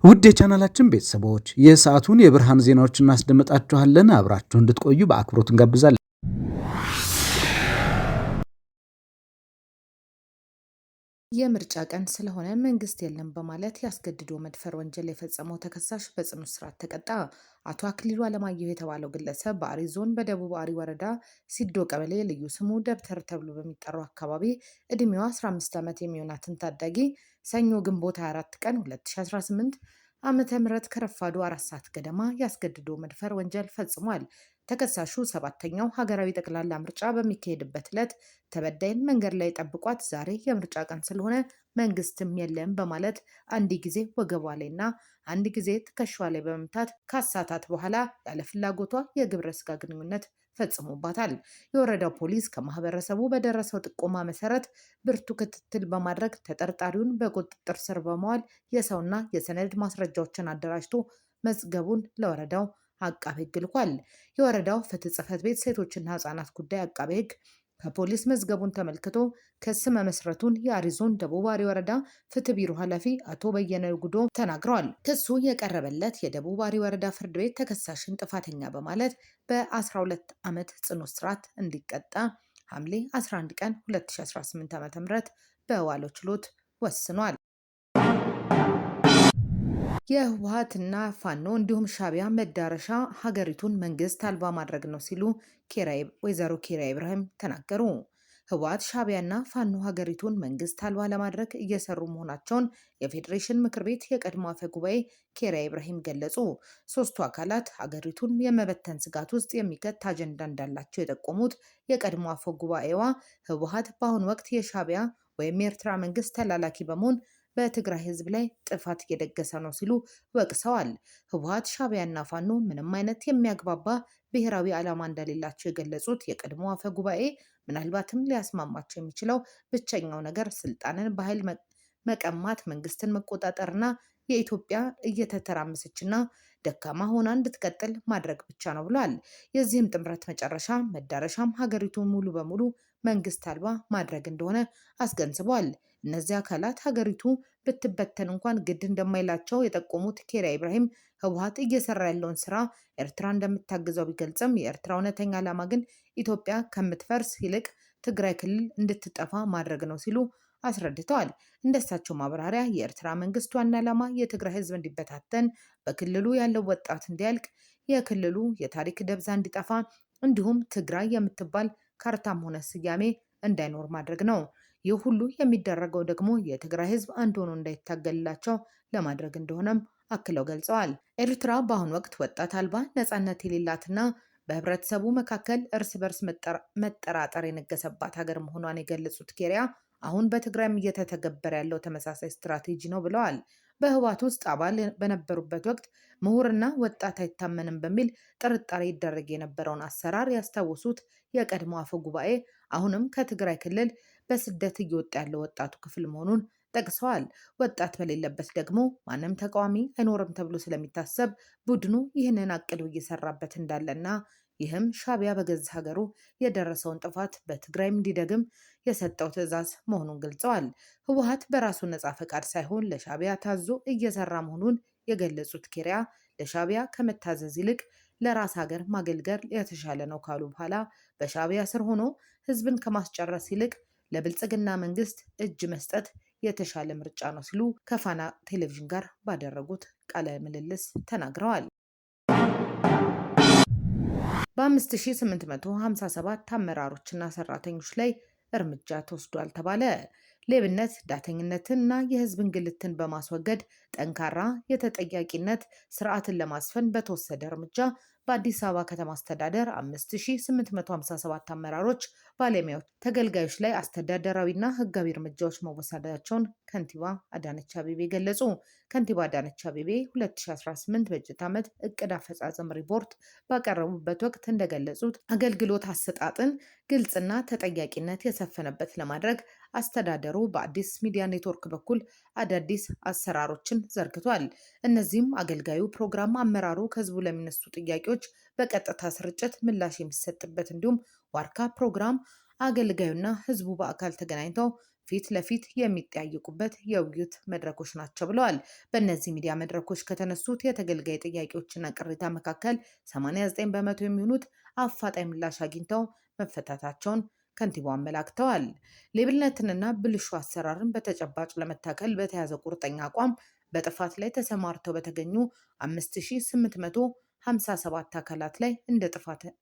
ውድ የቻናላችን ቤተሰቦች የሰዓቱን የብርሃን ዜናዎች እናስደምጣችኋለን። አብራችሁ እንድትቆዩ በአክብሮት እንጋብዛለን። የምርጫ ቀን ስለሆነ መንግስት የለም በማለት ያስገድዶ መድፈር ወንጀል የፈጸመው ተከሳሽ በጽኑ እስራት ተቀጣ። አቶ አክሊሉ አለማየሁ የተባለው ግለሰብ በአሪ ዞን በደቡብ አሪ ወረዳ ሲዶ ቀበሌ ልዩ ስሙ ደብተር ተብሎ በሚጠራው አካባቢ ዕድሜዋ 15 ዓመት የሚሆናትን ታዳጊ ሰኞ ግንቦት 24 ቀን 2018 ዓመተ ምህረት ከረፋዱ 4 ሰዓት ገደማ ያስገድዶ መድፈር ወንጀል ፈጽሟል። ተከሳሹ ሰባተኛው ሀገራዊ ጠቅላላ ምርጫ በሚካሄድበት ዕለት ተበዳይን መንገድ ላይ ጠብቋት ዛሬ የምርጫ ቀን ስለሆነ መንግስትም የለም በማለት አንድ ጊዜ ወገቧ ላይና አንድ ጊዜ ትከሻዋ ላይ በመምታት ካሳታት በኋላ ያለ ፍላጎቷ የግብረ ስጋ ግንኙነት ፈጽሞባታል። የወረዳው ፖሊስ ከማህበረሰቡ በደረሰው ጥቆማ መሰረት ብርቱ ክትትል በማድረግ ተጠርጣሪውን በቁጥጥር ስር በመዋል የሰውና የሰነድ ማስረጃዎችን አደራጅቶ መዝገቡን ለወረዳው አቃቤ ሕግ ልኳል። የወረዳው ፍትህ ጽሕፈት ቤት ሴቶችና ህጻናት ጉዳይ አቃቤ ሕግ ከፖሊስ መዝገቡን ተመልክቶ ክስ መመስረቱን የአሪ ዞን ደቡብ አሪ ወረዳ ፍትህ ቢሮ ኃላፊ አቶ በየነ ጉዶ ተናግረዋል። ክሱ የቀረበለት የደቡብ አሪ ወረዳ ፍርድ ቤት ተከሳሽን ጥፋተኛ በማለት በ12 ዓመት ጽኑ እስራት እንዲቀጣ ሐምሌ 11 ቀን 2018 ዓ.ም በዋለው ችሎት ወስኗል። የህወሓትና ፋኖ እንዲሁም ሻዕቢያ መዳረሻ ሀገሪቱን መንግስት አልባ ማድረግ ነው ሲሉ ወይዘሮ ኪሪያ ኢብራሂም ተናገሩ። ህወሓት፣ ሻዕቢያና ፋኖ ሀገሪቱን መንግስት አልባ ለማድረግ እየሰሩ መሆናቸውን የፌዴሬሽን ምክር ቤት የቀድሞ አፈ ጉባኤ ኪሪያ ኢብራሂም ገለጹ። ሶስቱ አካላት ሀገሪቱን የመበተን ስጋት ውስጥ የሚከት አጀንዳ እንዳላቸው የጠቆሙት የቀድሞ አፈ ጉባኤዋ ህወሓት በአሁኑ ወቅት የሻዕቢያ ወይም የኤርትራ መንግስት ተላላኪ በመሆን በትግራይ ህዝብ ላይ ጥፋት እየደገሰ ነው ሲሉ ወቅሰዋል። ህወሓት፣ ሻዕቢያና ፋኖ ምንም አይነት የሚያግባባ ብሔራዊ ዓላማ እንደሌላቸው የገለጹት የቀድሞ አፈ ጉባኤ ምናልባትም ሊያስማማቸው የሚችለው ብቸኛው ነገር ስልጣንን በኃይል መቀማት፣ መንግስትን መቆጣጠርና የኢትዮጵያ እየተተራመሰችና ደካማ ሆና እንድትቀጥል ማድረግ ብቻ ነው ብሏል። የዚህም ጥምረት መጨረሻ መዳረሻም ሀገሪቱን ሙሉ በሙሉ መንግስት አልባ ማድረግ እንደሆነ አስገንዝቧል። እነዚህ አካላት ሀገሪቱ ብትበተን እንኳን ግድ እንደማይላቸው የጠቆሙት ኪሪያ ኢብራሂም ህወሓት እየሰራ ያለውን ስራ ኤርትራ እንደምታግዘው ቢገልጽም የኤርትራ እውነተኛ ዓላማ ግን ኢትዮጵያ ከምትፈርስ ይልቅ ትግራይ ክልል እንድትጠፋ ማድረግ ነው ሲሉ አስረድተዋል። እንደሳቸው ማብራሪያ የኤርትራ መንግስት ዋና ዓላማ የትግራይ ህዝብ እንዲበታተን፣ በክልሉ ያለው ወጣት እንዲያልቅ፣ የክልሉ የታሪክ ደብዛ እንዲጠፋ እንዲሁም ትግራይ የምትባል ካርታም ሆነ ስያሜ እንዳይኖር ማድረግ ነው። ይህ ሁሉ የሚደረገው ደግሞ የትግራይ ህዝብ አንድ ሆኖ እንዳይታገልላቸው ለማድረግ እንደሆነም አክለው ገልጸዋል። ኤርትራ በአሁኑ ወቅት ወጣት አልባ፣ ነፃነት የሌላትና በህብረተሰቡ መካከል እርስ በርስ መጠራጠር የነገሰባት ሀገር መሆኗን የገለጹት ኪሪያ አሁን በትግራይም እየተተገበረ ያለው ተመሳሳይ ስትራቴጂ ነው ብለዋል። በህወሓት ውስጥ አባል በነበሩበት ወቅት ምሁርና ወጣት አይታመንም በሚል ጥርጣሬ ይደረግ የነበረውን አሰራር ያስታወሱት የቀድሞ አፈ ጉባኤ አሁንም ከትግራይ ክልል በስደት እየወጣ ያለው ወጣቱ ክፍል መሆኑን ጠቅሰዋል። ወጣት በሌለበት ደግሞ ማንም ተቃዋሚ አይኖርም ተብሎ ስለሚታሰብ ቡድኑ ይህንን አቅዶ እየሰራበት እንዳለና ይህም ሻዕቢያ በገዛ ሀገሩ የደረሰውን ጥፋት በትግራይም እንዲደግም የሰጠው ትዕዛዝ መሆኑን ገልጸዋል። ህወሓት በራሱ ነፃ ፈቃድ ሳይሆን ለሻዕቢያ ታዞ እየሰራ መሆኑን የገለጹት ኪሪያ ለሻዕቢያ ከመታዘዝ ይልቅ ለራስ ሀገር ማገልገል የተሻለ ነው ካሉ በኋላ በሻዕቢያ ስር ሆኖ ህዝብን ከማስጨረስ ይልቅ ለብልጽግና መንግስት እጅ መስጠት የተሻለ ምርጫ ነው ሲሉ ከፋና ቴሌቪዥን ጋር ባደረጉት ቃለ ምልልስ ተናግረዋል። በ5857 አመራሮችና ሰራተኞች ላይ እርምጃ ተወስዷል ተባለ። ሌብነት፣ ዳተኝነትና የህዝብ እንግልትን በማስወገድ ጠንካራ የተጠያቂነት ስርዓትን ለማስፈን በተወሰደ እርምጃ በአዲስ አበባ ከተማ አስተዳደር 5857 አመራሮች፣ ባለሙያዎች፣ ተገልጋዮች ላይ አስተዳደራዊና ህጋዊ እርምጃዎች መወሰዳቸውን ከንቲባ አዳነች አቤቤ ገለጹ። ከንቲባ አዳነች አቤቤ 2018 በጀት ዓመት እቅድ አፈጻጸም ሪፖርት ባቀረቡበት ወቅት እንደገለጹት አገልግሎት አሰጣጥን ግልጽና ተጠያቂነት የሰፈነበት ለማድረግ አስተዳደሩ በአዲስ ሚዲያ ኔትወርክ በኩል አዳዲስ አሰራሮችን ዘርግቷል። እነዚህም አገልጋዩ ፕሮግራም አመራሩ ከህዝቡ ለሚነሱ ጥያቄዎች በቀጥታ ስርጭት ምላሽ የሚሰጥበት እንዲሁም ዋርካ ፕሮግራም አገልጋዩና ህዝቡ በአካል ተገናኝተው ፊት ለፊት የሚጠያየቁበት የውይይት መድረኮች ናቸው ብለዋል። በእነዚህ ሚዲያ መድረኮች ከተነሱት የተገልጋይ ጥያቄዎችና ቅሬታ መካከል 89 በመቶ የሚሆኑት አፋጣኝ ምላሽ አግኝተው መፈታታቸውን ከንቲባው አመላክተዋል። ሌብነትንና ብልሹ አሰራርን በተጨባጭ ለመታገል በተያዘ ቁርጠኛ አቋም በጥፋት ላይ ተሰማርተው በተገኙ 5857 አካላት ላይ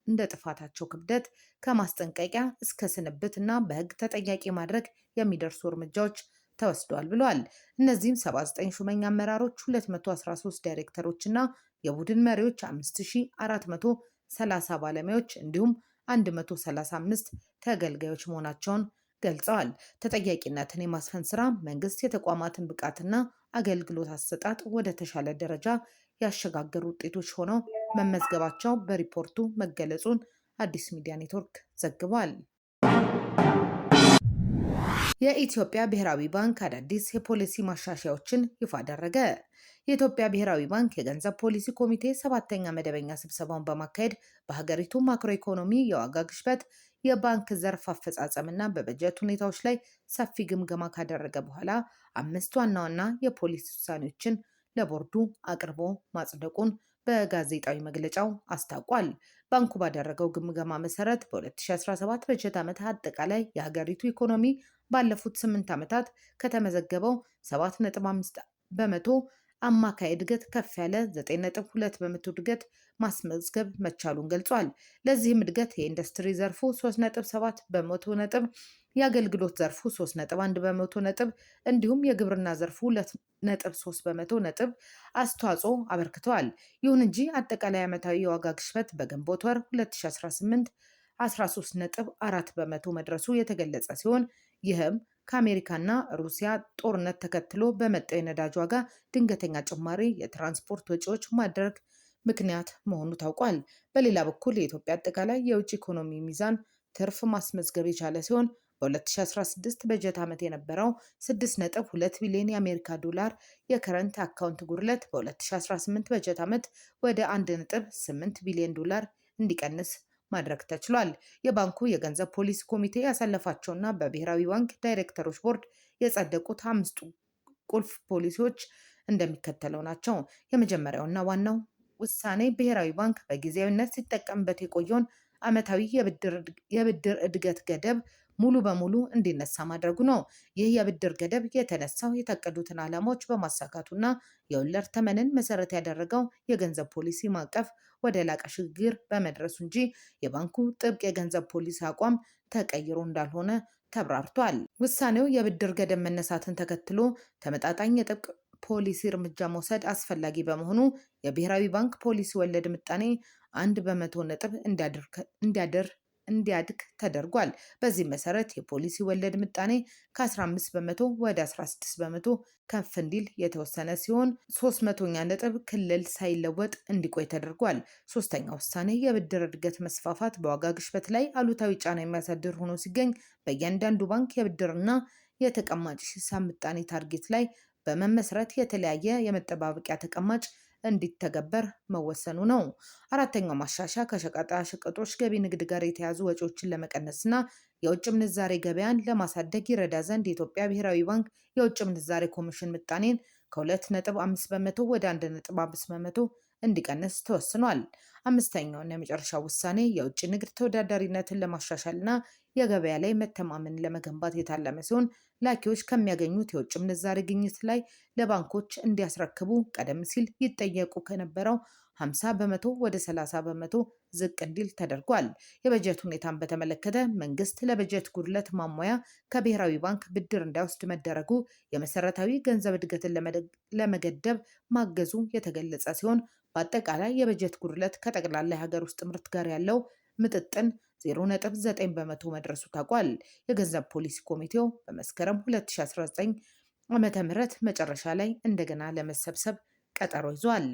እንደ ጥፋታቸው ክብደት ከማስጠንቀቂያ እስከ ስንብት እና በሕግ ተጠያቂ ማድረግ የሚደርሱ እርምጃዎች ተወስደዋል ብለዋል። እነዚህም 79 ሹመኛ አመራሮች፣ 213 ዳይሬክተሮች እና የቡድን መሪዎች፣ 5430 ባለሙያዎች እንዲሁም 135 ተገልጋዮች መሆናቸውን ገልጸዋል። ተጠያቂነትን የማስፈን ስራ መንግስት የተቋማትን ብቃትና አገልግሎት አሰጣጥ ወደ ተሻለ ደረጃ ያሸጋገሩ ውጤቶች ሆነው መመዝገባቸው በሪፖርቱ መገለጹን አዲስ ሚዲያ ኔትወርክ ዘግቧል። የኢትዮጵያ ብሔራዊ ባንክ አዳዲስ የፖሊሲ ማሻሻያዎችን ይፋ አደረገ። የኢትዮጵያ ብሔራዊ ባንክ የገንዘብ ፖሊሲ ኮሚቴ 7ኛ መደበኛ ስብሰባውን በማካሄድ በሀገሪቱ ማክሮ ኢኮኖሚ፣ የዋጋ ግሽበት፣ የባንክ ዘርፍ አፈጻጸም እና በበጀት ሁኔታዎች ላይ ሰፊ ግምገማ ካደረገ በኋላ 5 ዋና ዋና የፖሊሲ ውሳኔዎችን ለቦርዱ አቅርቦ ማጽደቁን በጋዜጣዊ መግለጫው አስታውቋል። ባንኩ ባደረገው ግምገማ መሰረት በ2017 በጀት ዓመት አጠቃላይ የሀገሪቱ ኢኮኖሚ ባለፉት 8 ዓመታት ከተመዘገበው 7.5 በመቶ አማካይ እድገት ከፍ ያለ 9.2 በመቶ እድገት ማስመዝገብ መቻሉን ገልጿል። ለዚህም እድገት የኢንዱስትሪ ዘርፉ 3.7 በመቶ ነጥብ፣ የአገልግሎት ዘርፉ 3.1 በመቶ ነጥብ እንዲሁም የግብርና ዘርፉ 2.3 በመቶ ነጥብ አስተዋጽኦ አበርክተዋል። ይሁን እንጂ አጠቃላይ ዓመታዊ የዋጋ ግሽበት በግንቦት ወር 2018 13.4 በመቶ መድረሱ የተገለጸ ሲሆን ይህም ከአሜሪካና ሩሲያ ጦርነት ተከትሎ በመጣው የነዳጅ ዋጋ ድንገተኛ ጭማሪ የትራንስፖርት ወጪዎች ማድረግ ምክንያት መሆኑ ታውቋል። በሌላ በኩል የኢትዮጵያ አጠቃላይ የውጭ ኢኮኖሚ ሚዛን ትርፍ ማስመዝገብ የቻለ ሲሆን በ2016 በጀት ዓመት የነበረው 6.2 ቢሊዮን የአሜሪካ ዶላር የከረንት አካውንት ጉድለት በ2018 በጀት ዓመት ወደ 1.8 ቢሊዮን ዶላር እንዲቀንስ ማድረግ ተችሏል። የባንኩ የገንዘብ ፖሊሲ ኮሚቴ ያሳለፋቸውና በብሔራዊ ባንክ ዳይሬክተሮች ቦርድ የጸደቁት 5 ቁልፍ ፖሊሲዎች እንደሚከተለው ናቸው። የመጀመሪያውና ዋናው ውሳኔ ብሔራዊ ባንክ በጊዜያዊነት ሲጠቀምበት የቆየውን ዓመታዊ የብድር እድገት ገደብ ሙሉ በሙሉ እንዲነሳ ማድረጉ ነው። ይህ የብድር ገደብ የተነሳው የታቀዱትን ዓላማዎች በማሳካቱና የወለድ ተመንን መሰረት ያደረገው የገንዘብ ፖሊሲ ማዕቀፍ ወደ ላቀ ሽግግር በመድረሱ እንጂ የባንኩ ጥብቅ የገንዘብ ፖሊሲ አቋም ተቀይሮ እንዳልሆነ ተብራርቷል። ውሳኔው የብድር ገደብ መነሳትን ተከትሎ ተመጣጣኝ የጥብቅ ፖሊሲ እርምጃ መውሰድ አስፈላጊ በመሆኑ የብሔራዊ ባንክ ፖሊሲ ወለድ ምጣኔ 1 በመቶ ነጥብ እንዲያድግ ተደርጓል። በዚህ መሰረት የፖሊሲ ወለድ ምጣኔ ከ15 በመቶ ወደ 16 በመቶ ከፍ እንዲል የተወሰነ ሲሆን 300ኛ ነጥብ ክልል ሳይለወጥ እንዲቆይ ተደርጓል። ሶስተኛ ውሳኔ የብድር እድገት መስፋፋት በዋጋ ግሽበት ላይ አሉታዊ ጫና የሚያሳድር ሆኖ ሲገኝ በእያንዳንዱ ባንክ የብድርና የተቀማጭ ሂሳብ ምጣኔ ታርጌት ላይ በመመስረት የተለያየ የመጠባበቂያ ተቀማጭ እንዲተገበር መወሰኑ ነው። አራተኛው ማሻሻያ ከሸቀጣ ሸቀጦች ገቢ ንግድ ጋር የተያዙ ወጪዎችን ለመቀነስና የውጭ ምንዛሬ ገበያን ለማሳደግ ይረዳ ዘንድ የኢትዮጵያ ብሔራዊ ባንክ የውጭ ምንዛሬ ኮሚሽን ምጣኔን ከ2.5 በመቶ ወደ 1.5 በመቶ እንዲቀንስ ተወስኗል። አምስተኛውና የመጨረሻው ውሳኔ የውጭ ንግድ ተወዳዳሪነትን ለማሻሻልና የገበያ ላይ መተማመን ለመገንባት የታለመ ሲሆን ላኪዎች ከሚያገኙት የውጭ ምንዛሬ ግኝት ላይ ለባንኮች እንዲያስረክቡ ቀደም ሲል ይጠየቁ ከነበረው 50 በመቶ ወደ 30 በመቶ ዝቅ እንዲል ተደርጓል። የበጀት ሁኔታን በተመለከተ መንግስት ለበጀት ጉድለት ማሟያ ከብሔራዊ ባንክ ብድር እንዳይወስድ መደረጉ የመሰረታዊ ገንዘብ እድገትን ለመገደብ ማገዙ የተገለጸ ሲሆን በአጠቃላይ የበጀት ጉድለት ከጠቅላላ የሀገር ውስጥ ምርት ጋር ያለው ምጥጥን 0.9 በመቶ መድረሱ ታውቋል። የገንዘብ ፖሊሲ ኮሚቴው በመስከረም 2019 ዓ.ም መጨረሻ ላይ እንደገና ለመሰብሰብ ቀጠሮ ይዟል።